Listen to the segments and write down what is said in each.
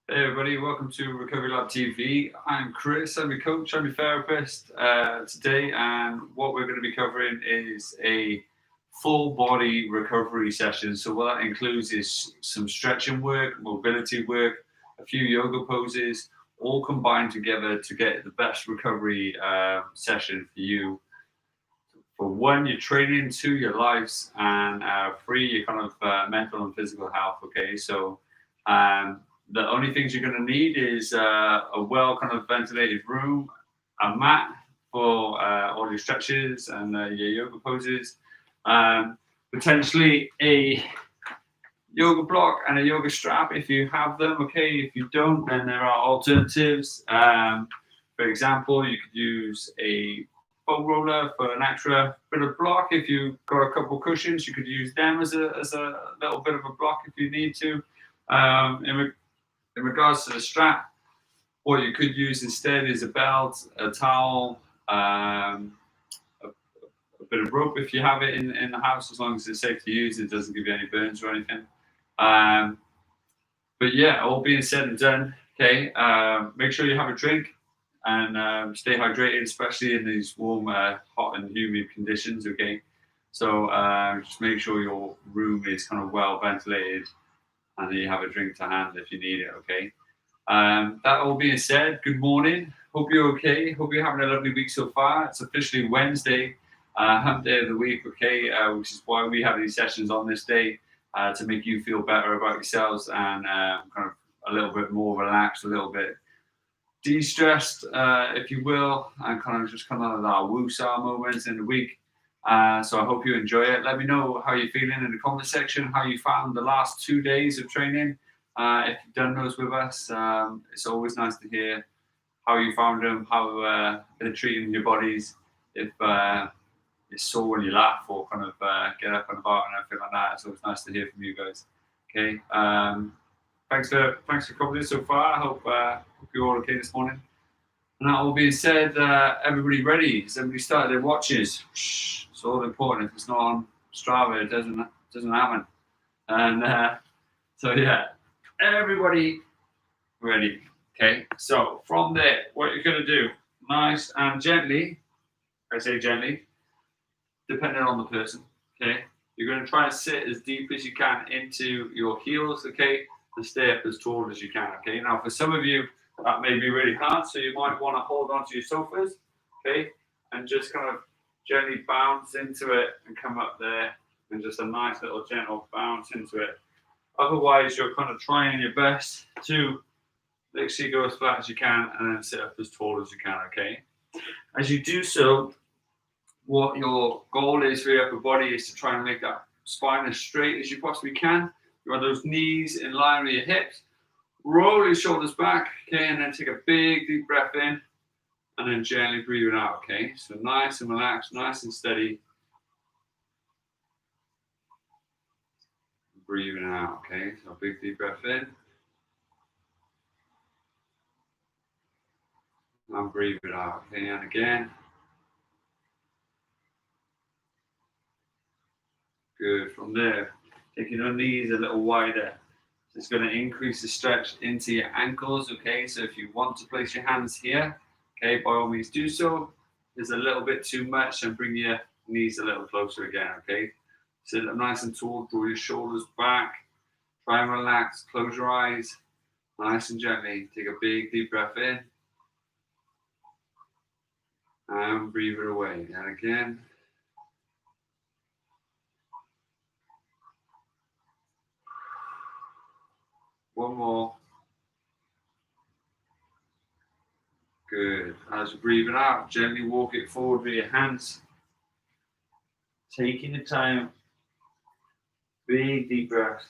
Hey everybody, welcome to Recovery Lab TV. I'm Chris, I'm your coach, I'm your therapist today, and what we're going to be covering is a full body recovery session. So what that includes is some stretching work, mobility work, a few yoga poses, all combined together to get the best recovery session for you. For one, your training, two, your lives, and three, your kind of mental and physical health. Okay, so the only things you're going to need is a well kind of ventilated room, a mat for all your stretches and your yoga poses, potentially a yoga block and a yoga strap if you have them. Okay, if you don't, then there are alternatives. For example, you could use a foam roller for an extra bit of block. If you've got a couple cushions, you could use them as a little bit of a block if you need to. In regards to the strap, what you could use instead is a belt, a towel, a bit of rope if you have it in the house, as long as it's safe to use, it doesn't give you any burns or anything. Um, but yeah, all being said and done, okay, make sure you have a drink and stay hydrated, especially in these warm, hot and humid conditions, okay? So just make sure your room is kind of well ventilated and then you have a drink to hand if you need it, okay? That all being said, good morning. Hope you're okay. Hope you're having a lovely week so far. It's officially Wednesday, hump day of the week, okay, which is why we have these sessions on this day to make you feel better about yourselves and kind of a little bit more relaxed, a little bit de-stressed, if you will, and kind of just kind of that woo-saw moments in the week. So I hope you enjoy it. Let me know how you're feeling in the comment section, how you found the last 2 days of training. If you've done those with us, it's always nice to hear how you found them, how they're treating your bodies. If it's sore when you laugh or kind of get up and about and everything like that, it's always nice to hear from you guys. Okay. Thanks for coming in so far. I hope you're all okay this morning. And that all being said, everybody ready? Has everybody started their watches? It's all important. If it's not on Strava, it doesn't happen. And so yeah, everybody ready. Okay. So from there, what you're gonna do, nice and gently. I say gently, depending on the person. Okay. You're gonna try and sit as deep as you can into your heels. Okay, and stay up as tall as you can. Okay. Now, for some of you, that may be really hard, so you might want to hold onto your sofas, okay, and just kind of gently bounce into it and come up there, and just a nice little gentle bounce into it. Otherwise, you're kind of trying your best to literally go as flat as you can and then sit up as tall as you can, okay? As you do so, what your goal is for your upper body is to try and make that spine as straight as you possibly can. You want those knees in line with your hips. Roll your shoulders back, okay, and then take a big deep breath in and then gently breathe it out, okay? So nice and relaxed, nice and steady. Breathing out, okay? So a big deep breath in. And breathe it out, okay? And again. Good. From there, taking your knees a little wider. It's going to increase the stretch into your ankles, okay? So if you want to place your hands here, okay, by all means do so. If there's a little bit too much, and bring your knees a little closer again, okay? Sit up nice and tall, draw your shoulders back, try and relax, close your eyes, nice and gently. Take a big deep breath in, and breathe it away. And again. One more. Good. As you breathe it out, gently walk it forward with your hands. Taking your time. Big deep breath.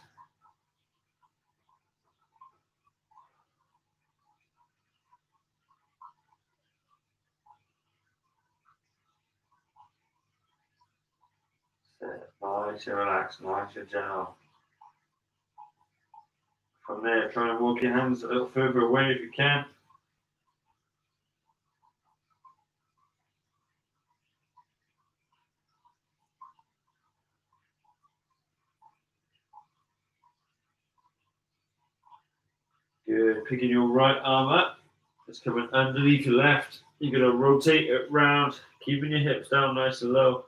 Nice and relaxed, nice and gentle. From there, try and walk your hands a little further away if you can. Good. Picking your right arm up. It's coming underneath your left. You're going to rotate it round, keeping your hips down nice and low.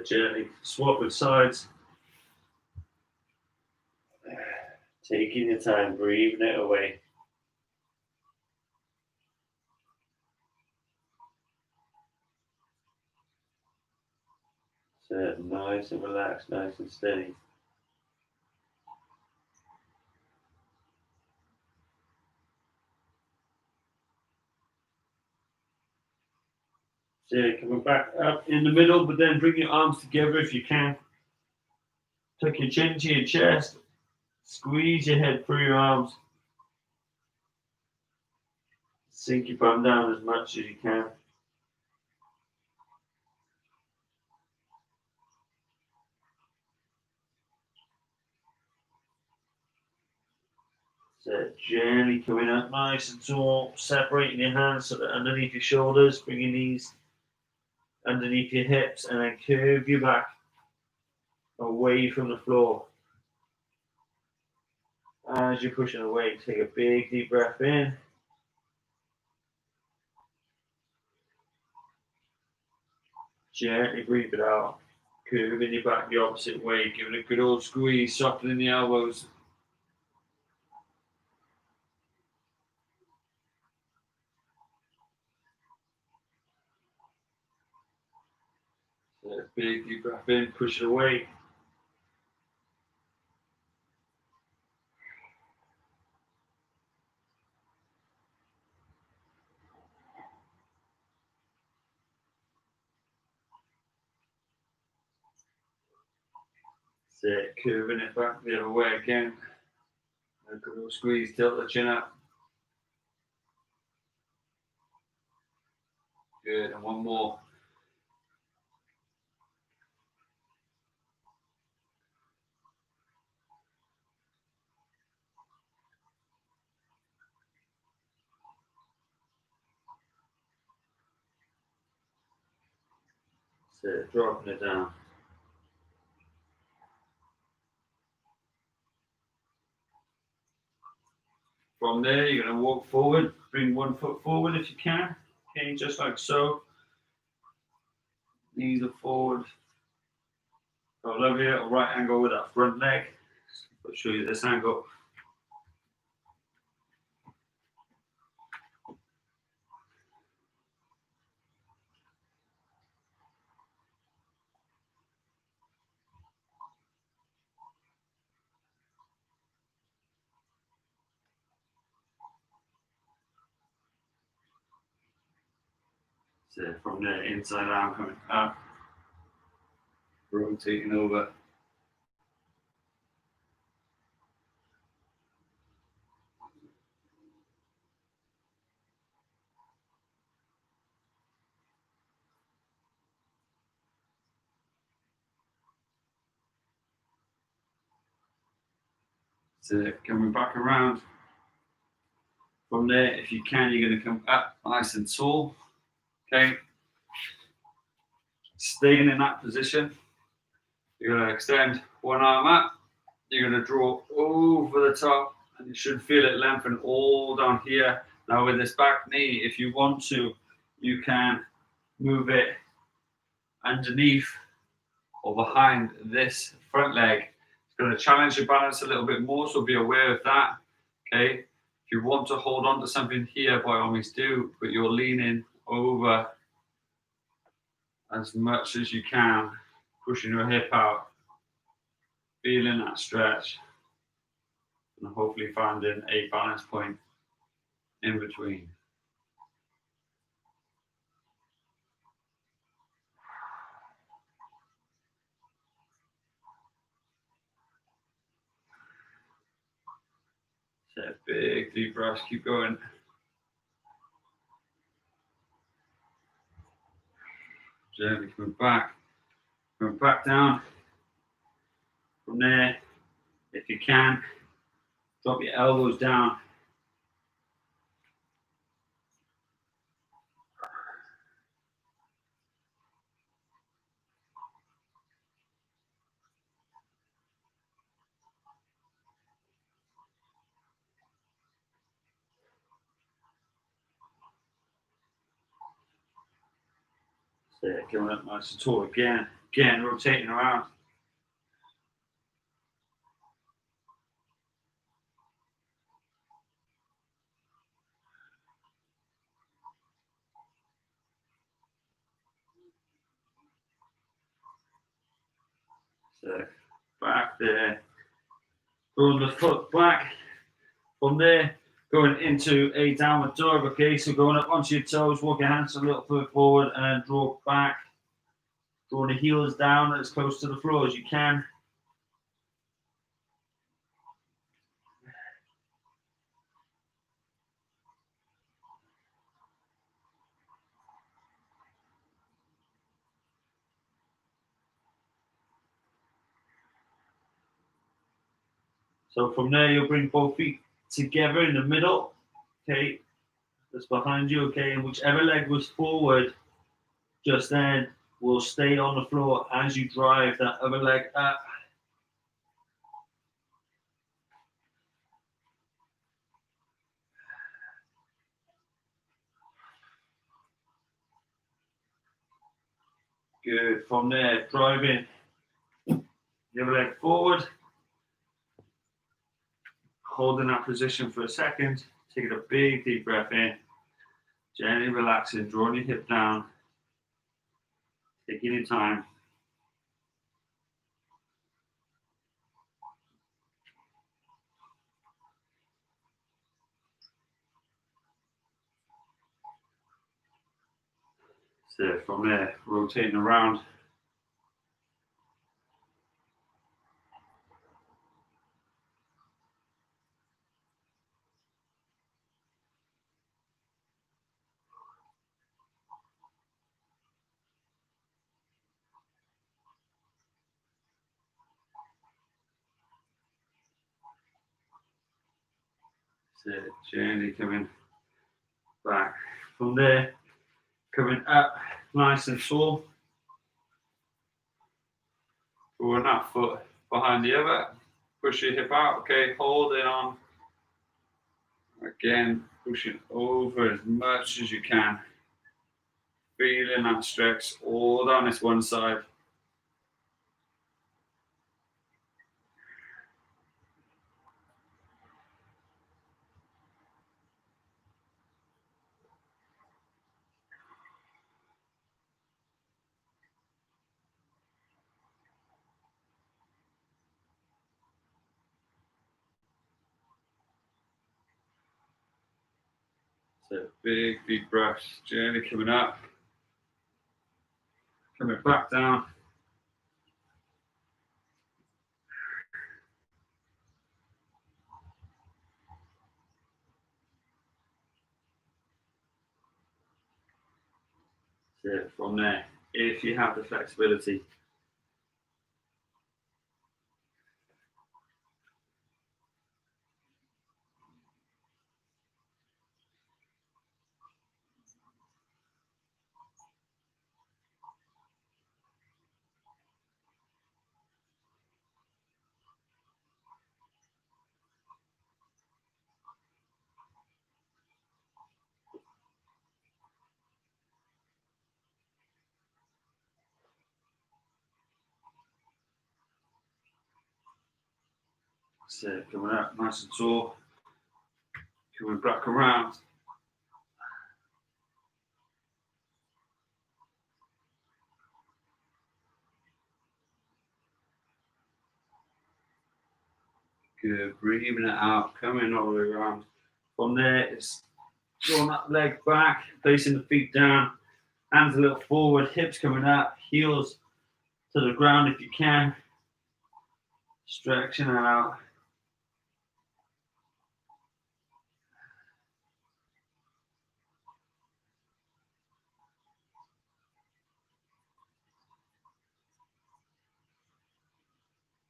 Gently swap with sides. Taking your time, breathing it away. Sit nice and relaxed, nice and steady. So coming back up in the middle, but then bring your arms together if you can. Tuck your chin to your chest. Squeeze your head through your arms. Sink your bum down as much as you can. So gently coming up nice and tall, separating your hands so that underneath your shoulders, bring your knees underneath your hips, and then curve your back away from the floor. As you're pushing away, take a big deep breath in. Gently breathe it out. Curving your back the opposite way, giving a good old squeeze, softening the elbows. So big deep breath in, push it away. Sit, curving it back the other way again. A good old squeeze, tilt the chin up. Good, and one more. Sit, dropping it down. From there, you're going to walk forward, bring one foot forward if you can. Okay, just like so. Knees are forward. Go over here, a right angle with that front leg. I'll show you this angle. So from there, inside arm coming up, rotating over. So coming back around. From there, if you can, you're going to come up nice and tall. Okay. Staying in that position. You're going to extend one arm up. You're going to draw over the top, and you should feel it lengthen all down here. Now with this back knee, if you want to, you can move it underneath or behind this front leg. It's going to challenge your balance a little bit more, so be aware of that. Okay. If you want to hold on to something here, by all means do, but you're leaning over as much as you can, pushing your hip out, feeling that stretch, and hopefully finding a balance point in between. So big deep breaths, keep going. Gently coming back down. From there, if you can, drop your elbows down. So coming up nice and tall again. Again, rotating around. So back there. Throwing the foot back. From there, going into a downward dog. Okay, so going up onto your toes, walk your hands a little further forward, and then draw back. Draw the heels down as close to the floor as you can. So from there, you'll bring both feet together in the middle. Okay, that's behind you. Okay, and whichever leg was forward just then will stay on the floor as you drive that other leg up. Good. From there, driving the other leg forward, holding that position for a second, taking a big deep breath in, gently relaxing, drawing your hip down, taking your time. So from there, rotating around. So gently coming back. From there, coming up nice and tall. Drawing that foot behind the other. Push your hip out. Okay, holding on. Again, pushing over as much as you can. Feeling that stretch all down this one side. So big, deep breaths. Gently coming up. Coming back down. So from there, if you have the flexibility, so coming up nice and tall, coming back around. Good, breathing it out, coming all the way around. From there, it's drawing that leg back, placing the feet down, hands a little forward, hips coming up, heels to the ground if you can. Stretching it out.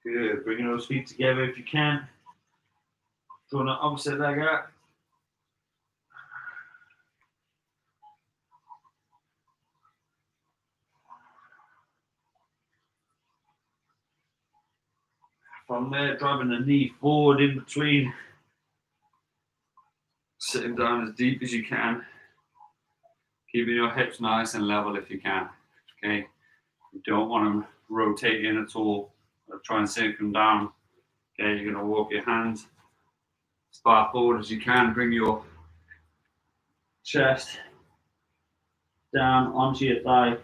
Good. Bringing those feet together if you can. Drawing the opposite leg out. From there, driving the knee forward in between. Sitting down as deep as you can. Keeping your hips nice and level if you can. Okay. You don't want them rotating at all. Or try and sink them down. Okay, you're going to walk your hands as far forward as you can. Bring your chest down onto your thigh.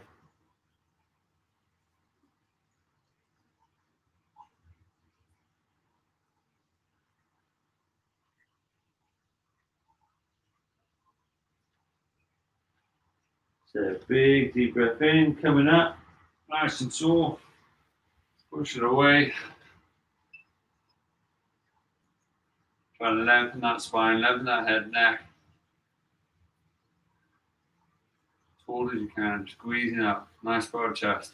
So big deep breath in, coming up, nice and tall. Push it away. Try to lengthen that spine, lengthen that head, neck. As tall as you can, squeezing up. Nice broad chest.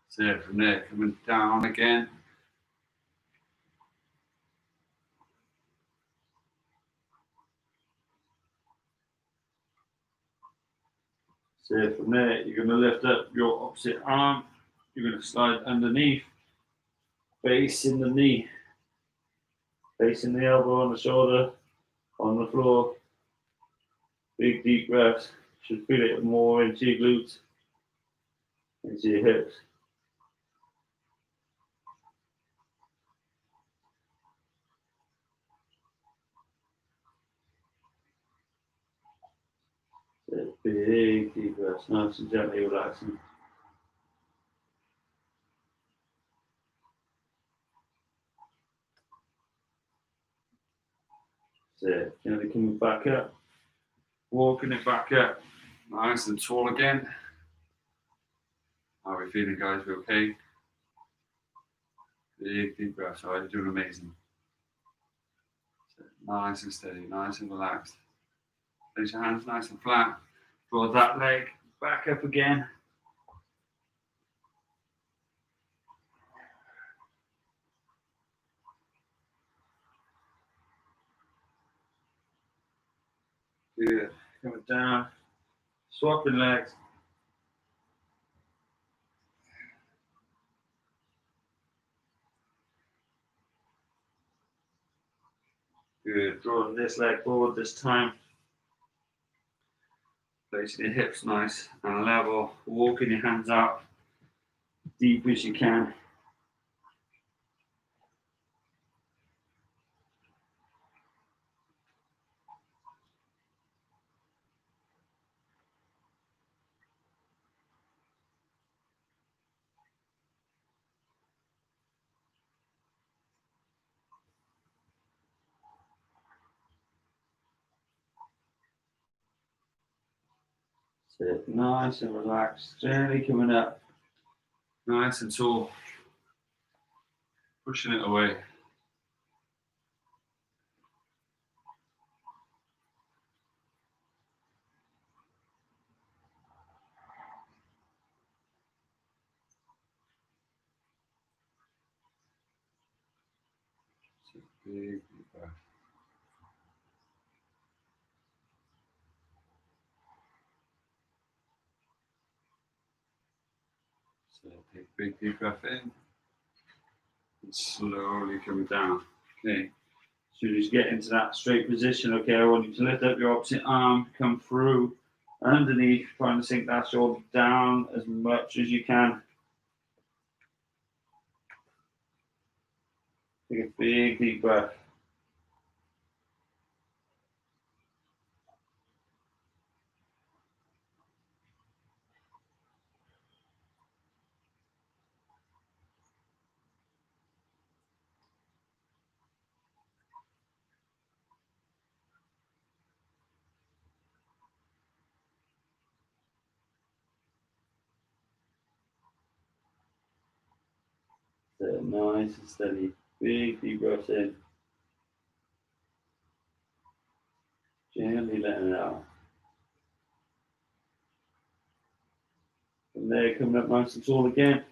So from there, coming down again. So from there, you're going to lift up your opposite arm. You're going to slide underneath, facing the knee, facing the elbow on the shoulder, on the floor. Big deep breaths. Should feel it more into your glutes, into your hips. So big deep breaths, nice and gently relaxing. So gently coming back up, walking it back up, nice and tall again. How are we feeling, guys? We okay? Big deep breaths. All right, you're doing amazing. So nice and steady, nice and relaxed. Place your hands nice and flat. Draw that leg back up again. Good. Coming down, swapping legs. Good. Drawing this leg forward this time. Placing your hips nice and level. Walking your hands out deep as you can. Sit nice and relaxed, gently coming up, nice and tall, pushing it away. Big deep breath. So take a big deep breath in and slowly coming down. Okay. So you just get into that straight position. Okay, I want you to lift up your opposite arm, come through underneath, trying to sink that shoulder down as much as you can. Take a big deep breath. So nice and steady. Big deep breaths in. gently letting it out. From there, coming up nice and tall again.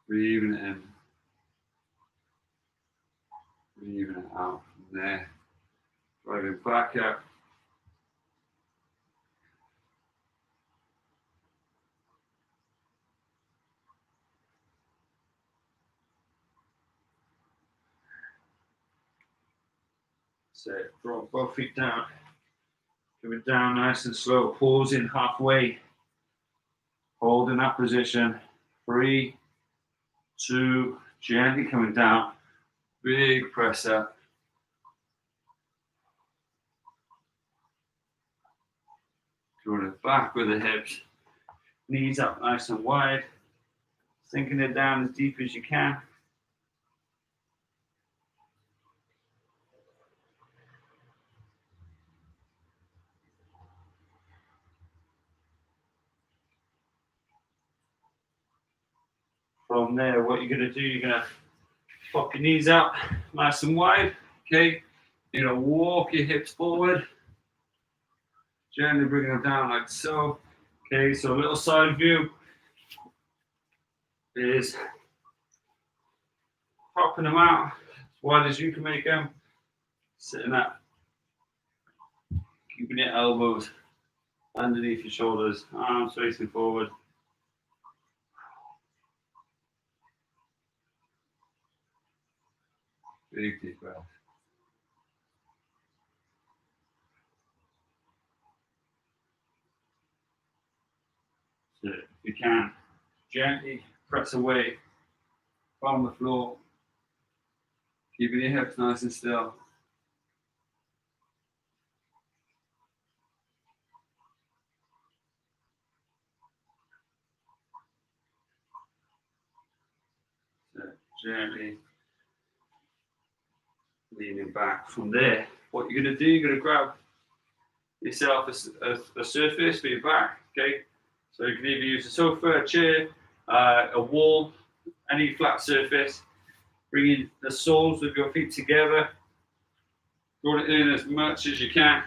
Breathing it in. Breathing it out from there. Driving back out. So drop both feet down. Coming down nice and slow. Pausing halfway. Holding that position. 3, 2, gently coming down. Big press up. Drawing it back with the hips. Knees up nice and wide. Sinking it down as deep as you can. From there, what you're going to do, you're going to pop your knees out nice and wide. Okay, you're going to walk your hips forward. Gently bringing them down like so. Okay, so a little side view is popping them out as wide as you can make them. Sitting up, keeping your elbows underneath your shoulders, arms facing forward. Big deep breath. So if you can, gently press away from the floor, keeping your hips nice and still. So gently leaning back. From there, what you're going to do, you're going to grab yourself a surface for your back. Okay, so you can either use a sofa, a chair, a wall, any flat surface. Bringing the soles of your feet together. Draw it in as much as you can,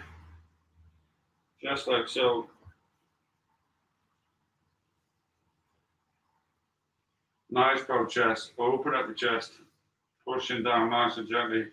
just like so. Nice proud chest. Open up the chest, pushing down nice and gently.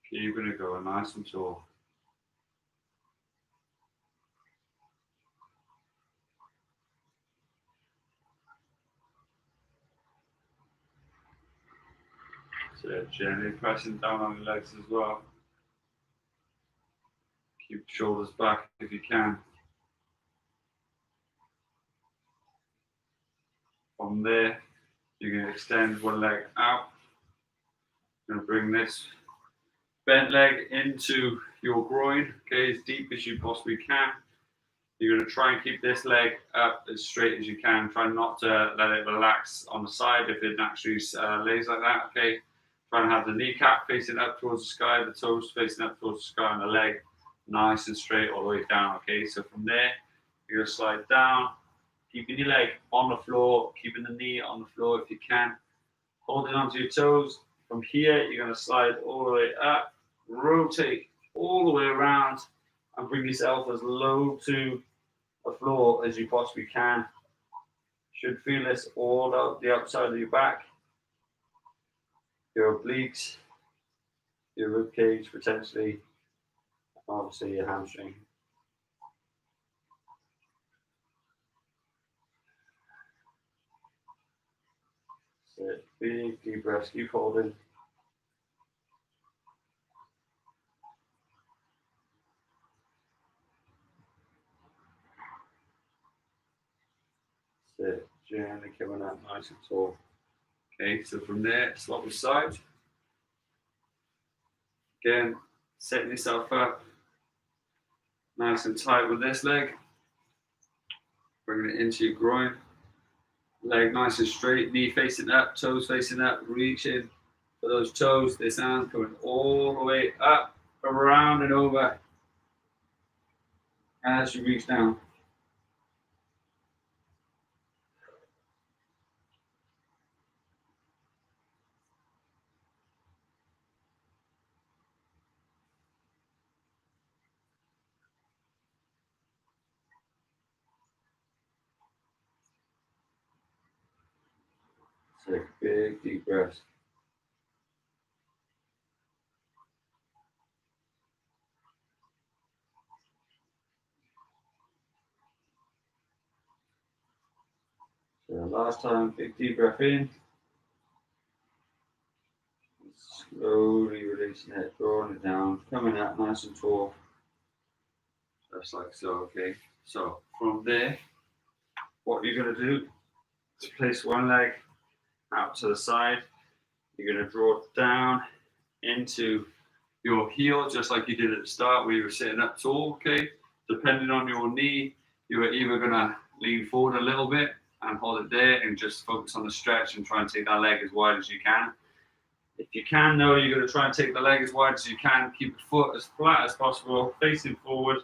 Keeping it going nice and tall. So gently pressing down on your legs as well. Keep shoulders back if you can. From there, you're going to extend one leg out. You're going to bring this bent leg into your groin, okay, as deep as you possibly can. You're going to try and keep this leg up as straight as you can. Try not to let it relax on the side if it naturally lays like that, okay? Try and have the kneecap facing up towards the sky, the toes facing up towards the sky, and the leg nice and straight all the way down, okay? So from there, you're going to slide down, keeping your leg on the floor, keeping the knee on the floor if you can, holding onto your toes. From here, you're going to slide all the way up, rotate all the way around, and bring yourself as low to the floor as you possibly can. Should feel this all out the outside of your back, your obliques, your rib cage potentially, obviously your hamstring. So big deep breaths, keep holding. So gently coming up nice and tall. Okay, so from there, swap the side. Again, setting yourself up Nice and tight with this leg. Bringing it into your groin. Leg nice and straight, knee facing up, toes facing up, reaching for those toes. This arm coming all the way up, around and over as you reach down. Take a big deep breath. So last time, big deep breath in. Slowly releasing it, drawing it down, coming out nice and tall. Just like so, okay? So from there, what you're going to do is place one leg out to the side. You're going to draw it down into your heel, just like you did at the start where you were sitting up tall, okay? Depending on your knee, you are either going to lean forward a little bit and hold it there and just focus on the stretch and try and take that leg as wide as you can. If you can, though, you're going to try and take the leg as wide as you can, keep the foot as flat as possible, facing forward,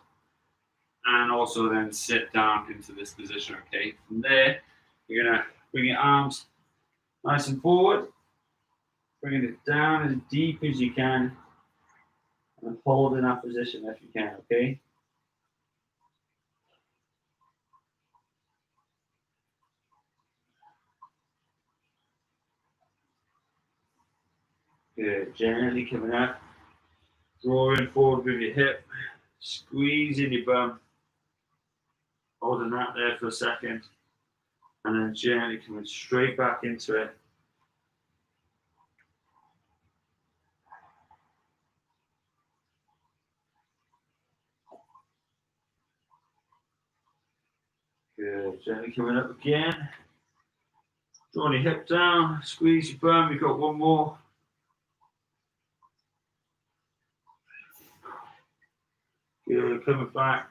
and also then sit down into this position, okay? From there, you're going to bring your arms nice and forward, bringing it down as deep as you can, and hold in that position if you can, okay? Good, gently coming up, drawing forward with your hip, squeezing your bum, holding that there for a second, and then gently coming straight back into it. Good, gently coming up again, drawing your hip down, squeeze your bum, you've got one more. Good, coming back.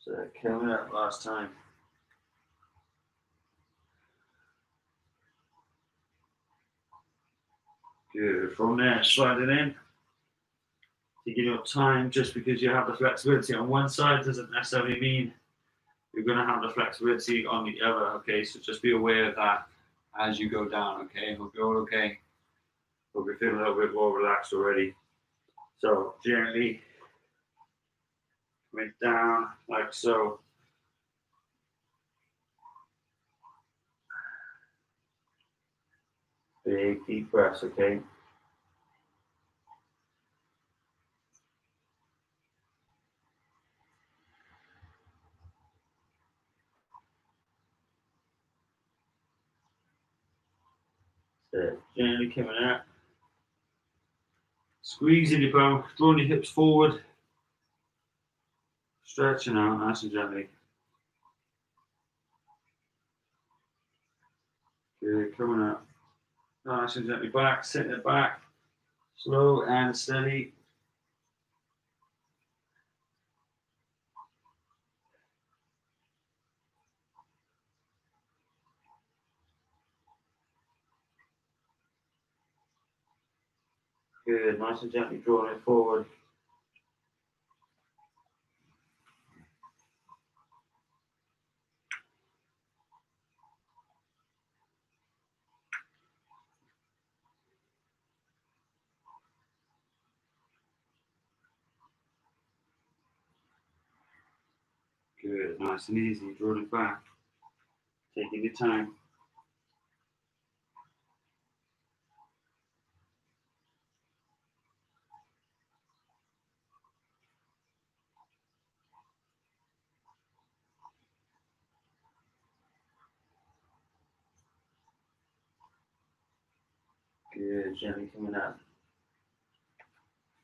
So coming up last time. Good, from there, sliding in. Taking your time, just because you have the flexibility on one side doesn't necessarily mean you're going to have the flexibility on the other, okay? So just be aware of that as you go down, okay? Hope you're all okay. Hope you're feeling a little bit more relaxed already. So gently coming down like so. Big deep breaths, okay? So gently coming out. Squeezing your bum, drawing your hips forward. Stretching out nice and gently. Good, coming out. Nice and gently back, sitting it back. Slow and steady. Good, nice and gently drawing it forward. Good, nice and easy, drawing it back. Taking your time. Good, gently coming up.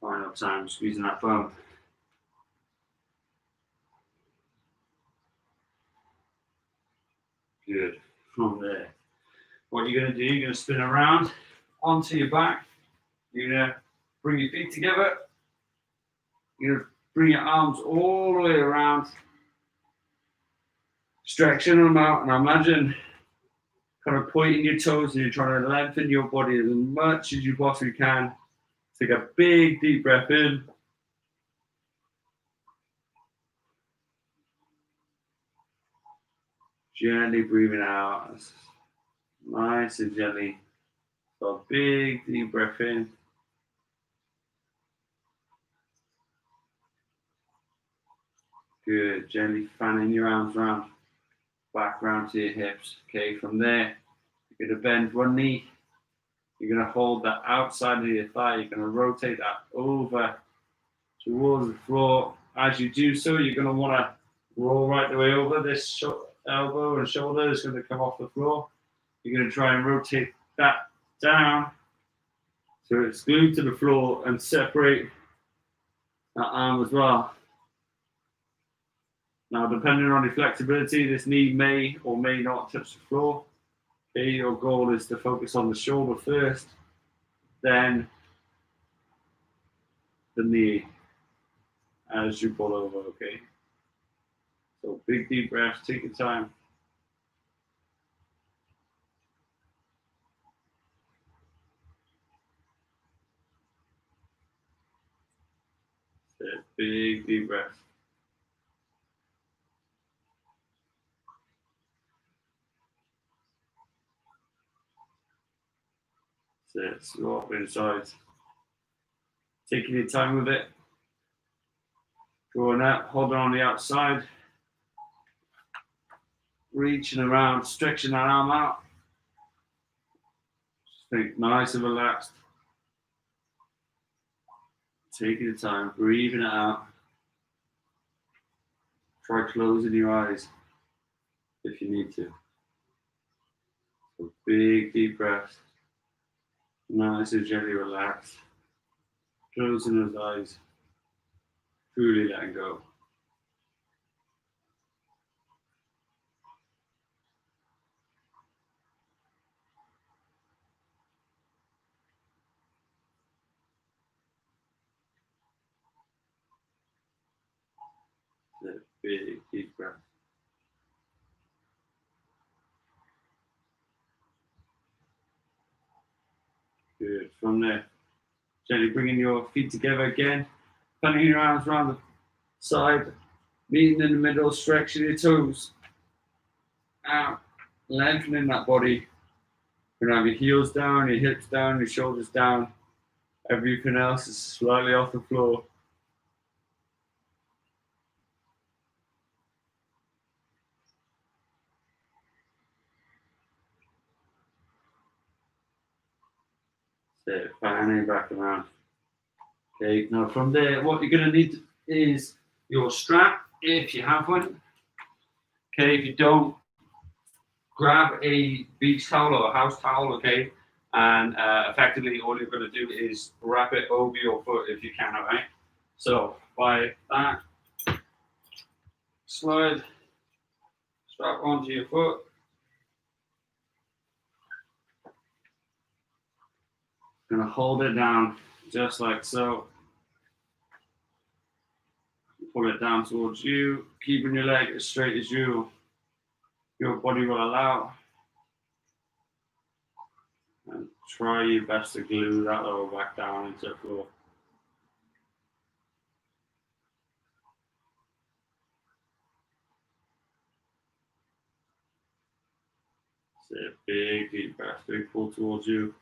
Final time, squeezing that bum. from there. What you're going to do, you're going to spin around onto your back. You're going to bring your feet together. You're going to bring your arms all the way around, stretching them out, and imagine kind of pointing your toes and you're trying to lengthen your body as much as you possibly can. Take a big deep breath in. Gently breathing out. Nice and gently. So a big deep breath in. Good. Gently fanning your arms around. Back round to your hips. Okay, from there, you're going to bend one knee. You're going to hold that outside of your thigh. You're going to rotate that over towards the floor. As you do so, you're going to want to roll right the way over. This elbow and shoulder is going to come off the floor. You're going to try and rotate that down so it's glued to the floor and separate that arm as well. Now, depending on your flexibility, this knee may or may not touch the floor. Okay, your goal is to focus on the shoulder first, then the knee as you pull over, okay? So big deep breaths, take your time. Big deep breath. Slow up inside. Taking your time with it. Drawing up, holding on the outside. Reaching around, stretching that arm out. Think nice and relaxed. Taking your time, breathing it out. Try closing your eyes if you need to. So big deep breaths. Nice and gently relaxed. Closing those eyes. Truly letting go. Big deep breath. Good. From there, gently bringing your feet together again. Fanning your arms around the side. Meeting in the middle, stretching your toes out. Lengthening that body. You're going to have your heels down, your hips down, your shoulders down. Everything else is slightly off the floor. Fanning back around. Okay, now from there, what you're going to need is your strap, if you have one. Okay, if you don't, grab a beach towel or a house towel, okay? And effectively, all you're going to do is wrap it over your foot if you can, all right? So, by that, slide, strap onto your foot. Going to hold it down just like so. Pull it down towards you, keeping your leg as straight as your body will allow. And try your best to glue that lower back down into the floor. So big deep breath, big pull towards you.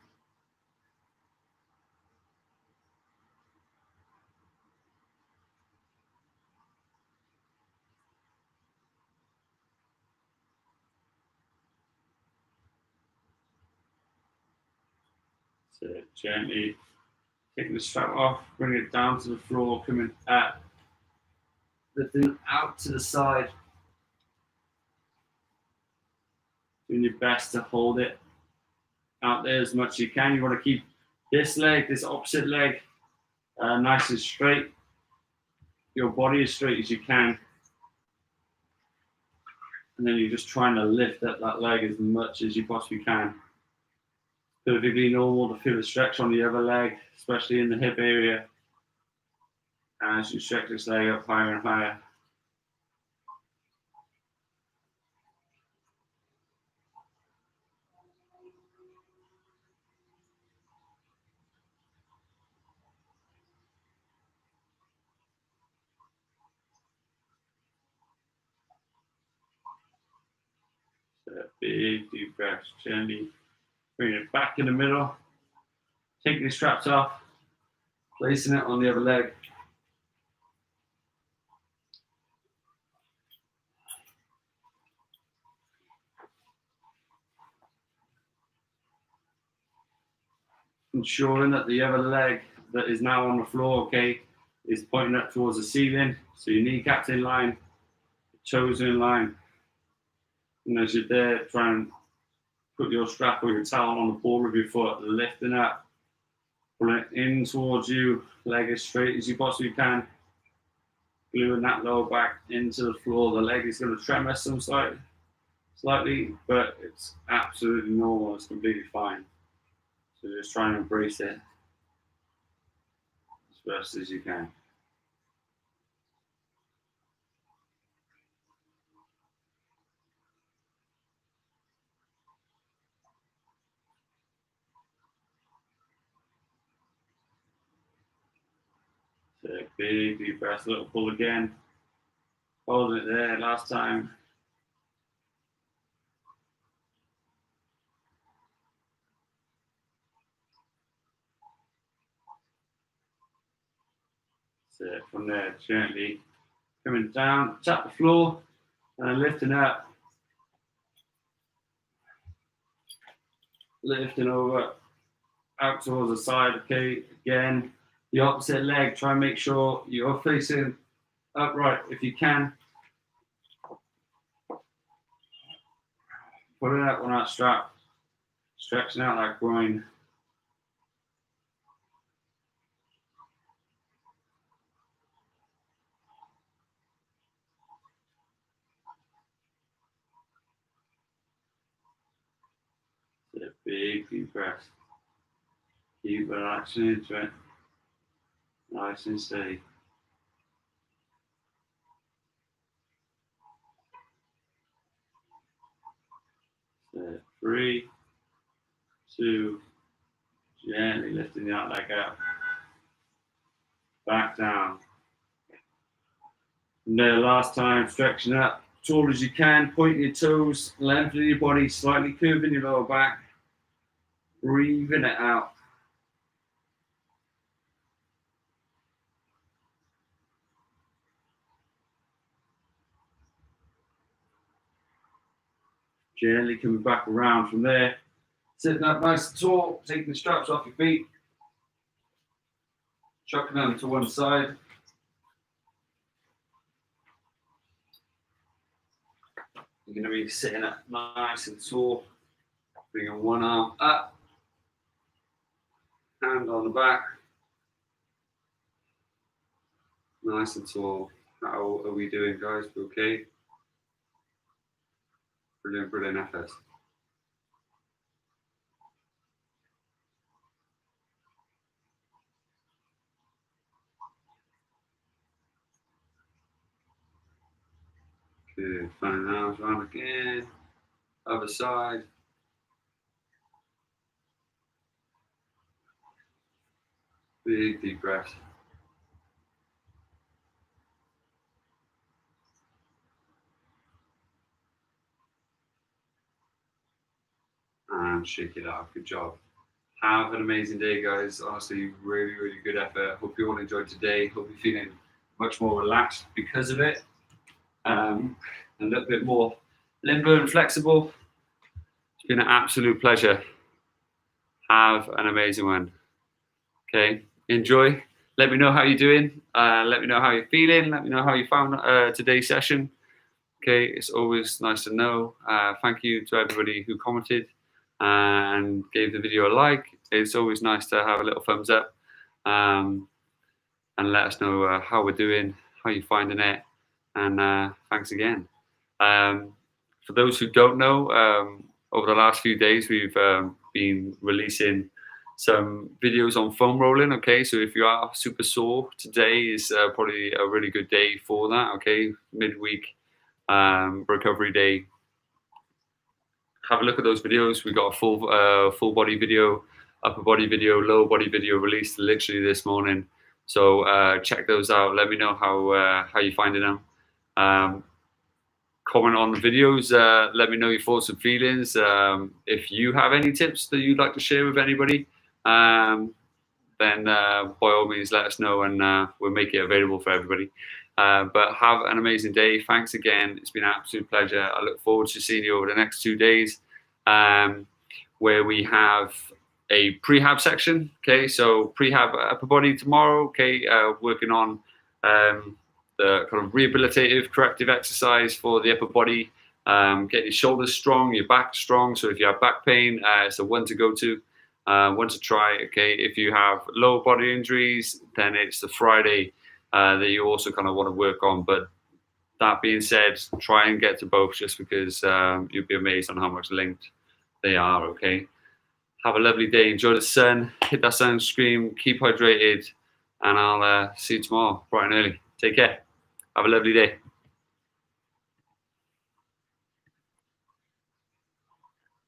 So gently take the strap off, bring it down to the floor, coming at the thing out to the side. Doing your best to hold it out there as much as you can. You want to keep this leg, this opposite leg, nice and straight. Your body as straight as you can. and then you're just trying to lift up that leg as much as you possibly can. Perfectly normal to feel a stretch on the other leg, especially in the hip area, as you stretch this leg up higher and higher. So big deep breaths, gently bring it back in the middle, taking the straps off, placing it on the other leg. Ensuring that the other leg that is now on the floor, okay, is pointing up towards the ceiling. So your kneecaps in line, toes in line. And as you're there, try and put your strap or your towel on the ball of your foot, lifting up, pulling it in towards you, leg as straight as you possibly can. Gluing that lower back into the floor. The leg is going to tremor slightly, but it's absolutely normal. It's completely fine. So just try and embrace it as best as you can. So big deep breath, little pull again. Holding it there last time. So from there, gently coming down, tap the floor, and then lifting up. Lifting over, out towards the side, okay, again. The opposite leg, try and make sure you're facing upright if you can. Pulling out on that strap, stretching out that groin. So big deep breath. Keep relaxing into it. Nice and steady. So 3, 2, gently lifting the out leg up. Back down. And there, last time, stretching up tall as you can, pointing your toes, lengthening your body, slightly curving your lower back. Breathing it out. Gently coming back around from there. Sitting up nice and tall, taking the straps off your feet. Chucking them to one side. You're going to be sitting up nice and tall. Bringing one arm up. Hand on the back. Nice and tall. How are we doing, guys? We okay? Brilliant, brilliant effort. Good. Fine arms around again. Other side. Big deep breath. And shake it out. Good job. Have an amazing day, guys. Honestly, really, really good effort. Hope you all enjoyed today. Hope you're feeling much more relaxed because of it. A little bit more limber and flexible. It's been an absolute pleasure. Have an amazing one. Okay, enjoy. Let me know how you're doing. Let me know how you're feeling. Let me know how you found today's session. Okay, it's always nice to know. Thank you to everybody who commented and gave the video a like. It's always nice to have a little thumbs up and let us know how we're doing, how you're finding it, and thanks again. for those who don't know, over the last few days, we've been releasing some videos on foam rolling. Okay, so if you are super sore, today is probably a really good day for that. Okay, midweek recovery day. Have a look at those videos. We got a full body video, upper body video, lower body video released literally this morning. So check those out. Let me know how you're finding them. Comment on the videos. Let me know your thoughts and feelings. If you have any tips that you'd like to share with anybody, then by all means let us know, and we'll make it available for everybody. But have an amazing day. Thanks again. It's been an absolute pleasure. I look forward to seeing you over the next 2 days, where we have a prehab section. Okay, so prehab upper body tomorrow. Okay, working on the kind of rehabilitative corrective exercise for the upper body. Get your shoulders strong, your back strong. So if you have back pain, it's the one to go to. One to try. Okay, if you have lower body injuries, then it's the Friday that you also kind of want to work on. But that being said, try and get to both, just because you'll be amazed on how much linked they are. Okay, have a lovely day. Enjoy the sun. Hit that sunscreen. Keep hydrated, and I'll see you tomorrow bright and early. Take care. Have a lovely day.